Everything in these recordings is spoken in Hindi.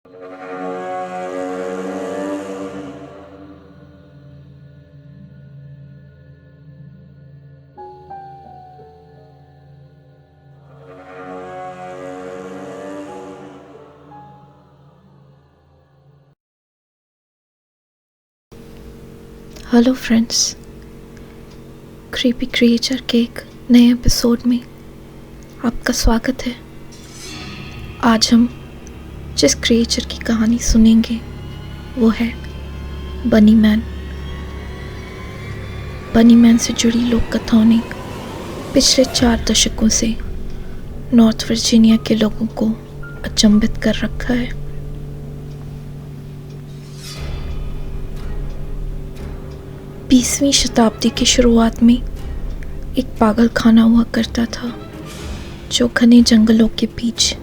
हेलो फ्रेंड्स, क्रीपी क्रिएचर के एक नए एपिसोड में आपका स्वागत है। आज हम जिस क्रिएचर की कहानी सुनेंगे वो है बनी मैन। बनी मैन से जुड़ी लोक कथाओं ने पिछले 4 दशकों से नॉर्थ वर्जीनिया के लोगों को अचंभित कर रखा है। 20वीं शताब्दी की शुरुआत में एक पागल खाना हुआ करता था जो घने जंगलों के बीच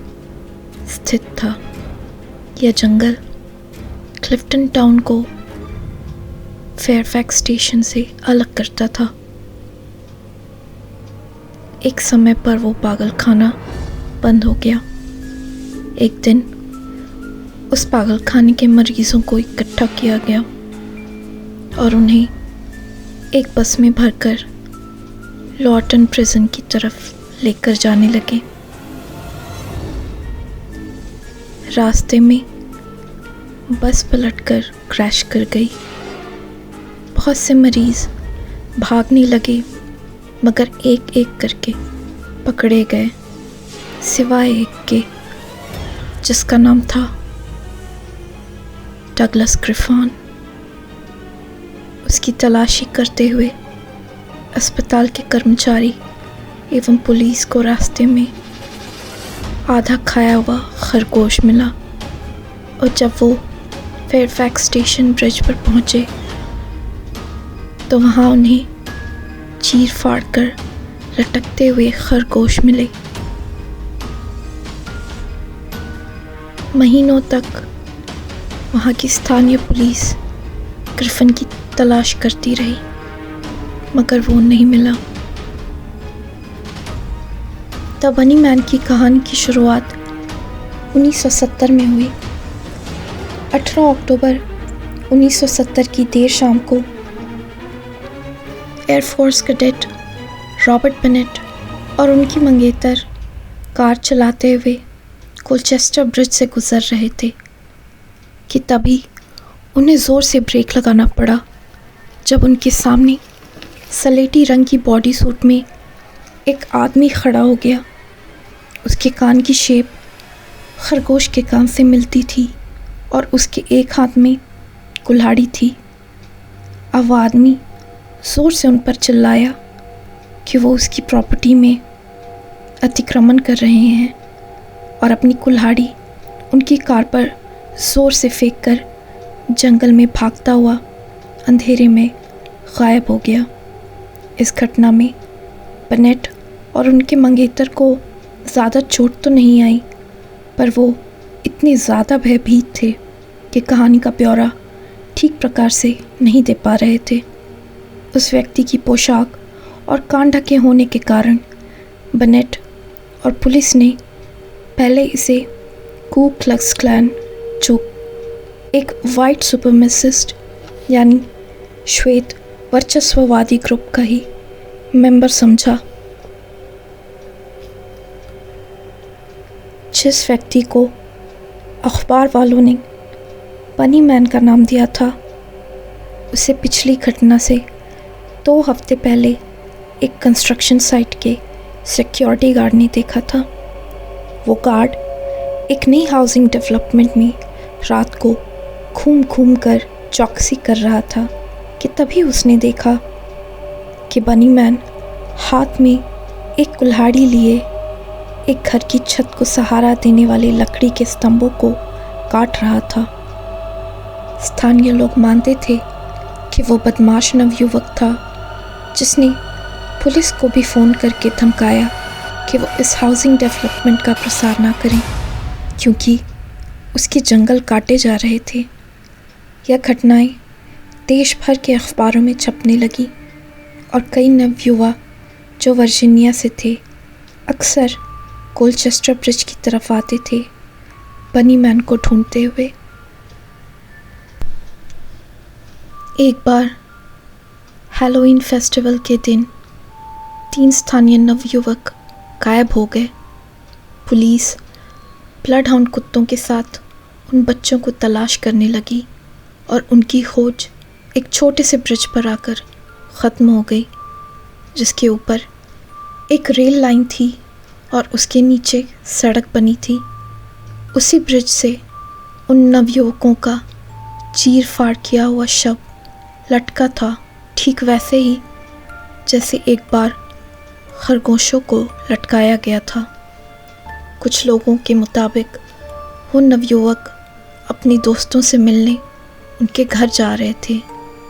स्थित था। यह जंगल क्लिफ्टन टाउन को फेयरफैक्स स्टेशन से अलग करता था। एक समय पर वो पागल खाना बंद हो गया। एक दिन उस पागल खाने के मरीजों को इकट्ठा किया गया और उन्हें एक बस में भरकर लॉर्टन प्रिजन की तरफ लेकर जाने लगे। रास्ते में बस पलटकर क्रैश कर गई। बहुत से मरीज भागने लगे मगर एक एक करके पकड़े गए, सिवाय एक के जिसका नाम था डगलस ग्रिफॉन। उसकी तलाशी करते हुए अस्पताल के कर्मचारी एवं पुलिस को रास्ते में आधा खाया हुआ खरगोश मिला और जब वो फेयरफैक्स स्टेशन ब्रिज पर पहुंचे तो वहां उन्हें चीर फाड़ कर लटकते हुए खरगोश मिले। महीनों तक वहां की स्थानीय पुलिस ग्रिफिन की तलाश करती रही मगर वो नहीं मिला। द बनी मैन की कहानी की शुरुआत 1970 में हुई। 18 अक्टूबर 1970 की देर शाम को एयरफोर्स कैडेट रॉबर्ट बेनेट और उनकी मंगेतर कार चलाते हुए कोलचेस्टर ब्रिज से गुजर रहे थे कि तभी उन्हें ज़ोर से ब्रेक लगाना पड़ा जब उनके सामने सलेटी रंग की बॉडी सूट में एक आदमी खड़ा हो गया। उसके कान की शेप खरगोश के कान से मिलती थी और उसके एक हाथ में कुल्हाड़ी थी। अब वो आदमी ज़ोर से उन पर चिल्लाया कि वो उसकी प्रॉपर्टी में अतिक्रमण कर रहे हैं और अपनी कुल्हाड़ी उनकी कार पर ज़ोर से फेंक कर जंगल में भागता हुआ अंधेरे में गायब हो गया। इस घटना में बेनेट और उनके मंगेतर को ज़्यादा चोट तो नहीं आई पर वो इतने ज़्यादा भयभीत थे कि कहानी का ब्यौरा ठीक प्रकार से नहीं दे पा रहे थे। उस व्यक्ति की पोशाक और कान ढके होने के कारण बेनेट और पुलिस ने पहले इसे कू क्लक्स क्लैन, जो एक वाइट सुपरमेसिस्ट यानी श्वेत वर्चस्ववादी ग्रुप का ही मेंबर समझा। जिस व्यक्ति को अखबार वालों ने बनी मैन का नाम दिया था उसे पिछली घटना से 2 हफ्ते पहले एक कंस्ट्रक्शन साइट के सिक्योरिटी गार्ड ने देखा था। वो गार्ड एक नई हाउसिंग डेवलपमेंट में रात को घूम घूम कर चौकसी कर रहा था कि तभी उसने देखा कि बनी मैन हाथ में एक कुल्हाड़ी लिए एक घर की छत को सहारा देने वाले लकड़ी के स्तंभों को काट रहा था। स्थानीय लोग मानते थे कि वो बदमाश नवयुवक था जिसने पुलिस को भी फ़ोन करके धमकाया कि वो इस हाउसिंग डेवलपमेंट का प्रसार ना करें क्योंकि उसके जंगल काटे जा रहे थे। यह घटनाएं देश भर के अखबारों में छपने लगी और कई नवयुवा जो वर्जीनिया से थे अक्सर कोलचेस्टर ब्रिज की तरफ आते थे बनी मैन को ढूंढते हुए। एक बार हैलोवीन फेस्टिवल के दिन 3 स्थानीय नवयुवक गायब हो गए। पुलिस ब्लड हाउंड कुत्तों के साथ उन बच्चों को तलाश करने लगी और उनकी खोज एक छोटे से ब्रिज पर आकर ख़त्म हो गई, जिसके ऊपर एक रेल लाइन थी और उसके नीचे सड़क बनी थी। उसी ब्रिज से उन नवयुवकों का चीर फाड़ किया हुआ शव लटका था, ठीक वैसे ही जैसे एक बार खरगोशों को लटकाया गया था। कुछ लोगों के मुताबिक वो नवयुवक अपने दोस्तों से मिलने उनके घर जा रहे थे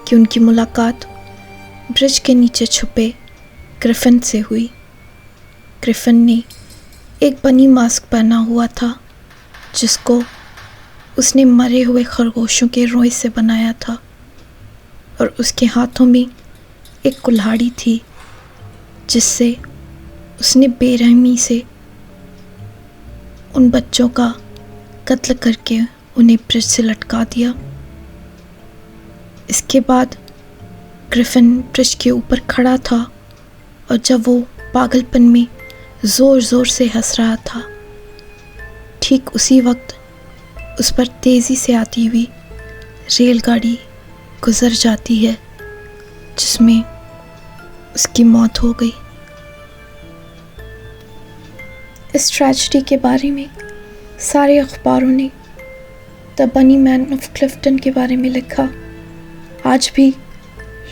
कि उनकी मुलाकात ब्रिज के नीचे छुपे ग्रिफिन से हुई। ग्रिफिन ने एक बनी मास्क पहना हुआ था, जिसको उसने मरे हुए खरगोशों के रोए से बनाया था, और उसके हाथों में एक कुल्हाड़ी थी, जिससे उसने बेरहमी से उन बच्चों का कत्ल करके उन्हें ब्रिज से लटका दिया। इसके बाद ग्रिफिन ब्रिज के ऊपर खड़ा था और जब वो पागलपन में ज़ोर ज़ोर से हंस रहा था, ठीक उसी वक्त उस पर तेज़ी से आती हुई रेलगाड़ी गुज़र जाती है, जिसमें उसकी मौत हो गई। इस ट्रेजेडी के बारे में सारे अखबारों ने द बनी मैन ऑफ क्लिफ्टन के बारे में लिखा। आज भी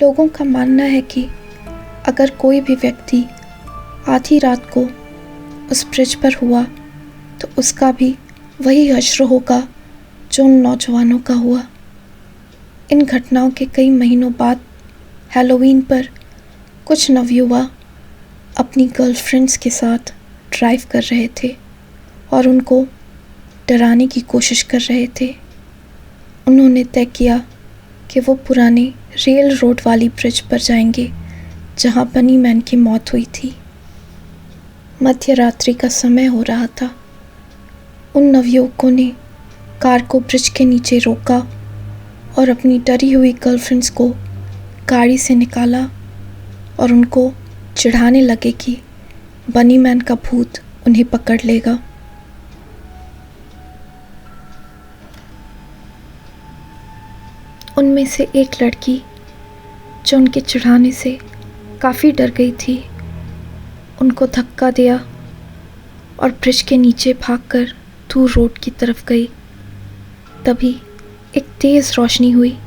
लोगों का मानना है कि अगर कोई भी व्यक्ति आधी रात को उस ब्रिज पर हुआ तो उसका भी वही हश्र होगा जो उन नौजवानों का हुआ। इन घटनाओं के कई महीनों बाद हैलोवीन पर कुछ नवयुवा अपनी गर्लफ्रेंड्स के साथ ड्राइव कर रहे थे और उनको डराने की कोशिश कर रहे थे। उन्होंने तय किया कि वो पुराने रेल रोड वाली ब्रिज पर जाएंगे जहां बनी मैन की मौत हुई थी। मध्य रात्रि का समय हो रहा था। उन नवयुवकों ने कार को ब्रिज के नीचे रोका और अपनी डरी हुई गर्लफ्रेंड्स को गाड़ी से निकाला और उनको चिढ़ाने लगे कि बनी मैन का भूत उन्हें पकड़ लेगा। उनमें से एक लड़की, जो उनके चिढ़ाने से काफ़ी डर गई थी, उनको धक्का दिया और ब्रिज के नीचे भागकर दूर रोड की तरफ गई। तभी एक तेज़ रोशनी हुई,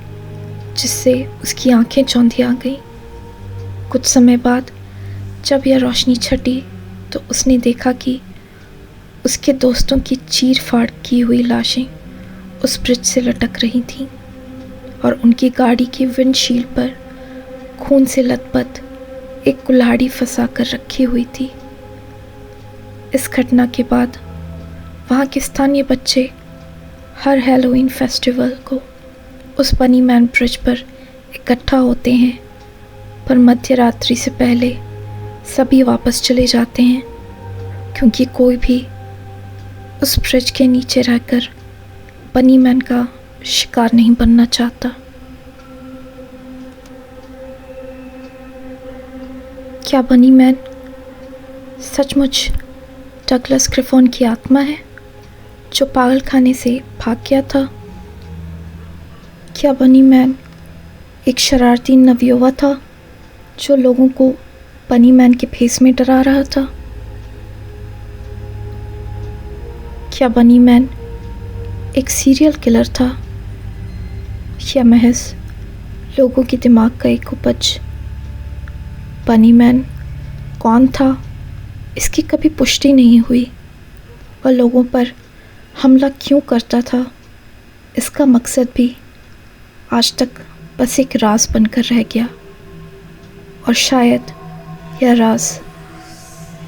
जिससे उसकी आंखें चौंधी आ गईं। कुछ समय बाद जब यह रोशनी छटी तो उसने देखा कि उसके दोस्तों की चीर फाड़ की हुई लाशें उस ब्रिज से लटक रही थीं और उनकी गाड़ी की विंडशील्ड पर खून से लथपथ एक कुल्हाड़ी फंसा कर रखी हुई थी। इस घटना के बाद वहाँ के स्थानीय बच्चे हर हैलोवीन फेस्टिवल को उस बनी मैन ब्रिज पर इकट्ठा होते हैं, पर मध्य रात्रि से पहले सभी वापस चले जाते हैं, क्योंकि कोई भी उस ब्रिज के नीचे रहकर बनी मैन का शिकार नहीं बनना चाहता। क्या बनी मैन सचमुच डगलस ग्रिफिन की आत्मा है जो पागल खाने से भाग गया था? क्या बनी मैन एक शरारती नवयुवा था जो लोगों को बनी मैन के भेस में डरा रहा था? क्या बनी मैन एक सीरियल किलर था या महज लोगों के दिमाग का एक उपज? बनी मैन कौन था, इसकी कभी पुष्टि नहीं हुई। वह लोगों पर हमला क्यों करता था, इसका मकसद भी आज तक बस एक राज बनकर रह गया, और शायद यह राज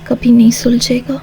कभी नहीं सुलझेगा।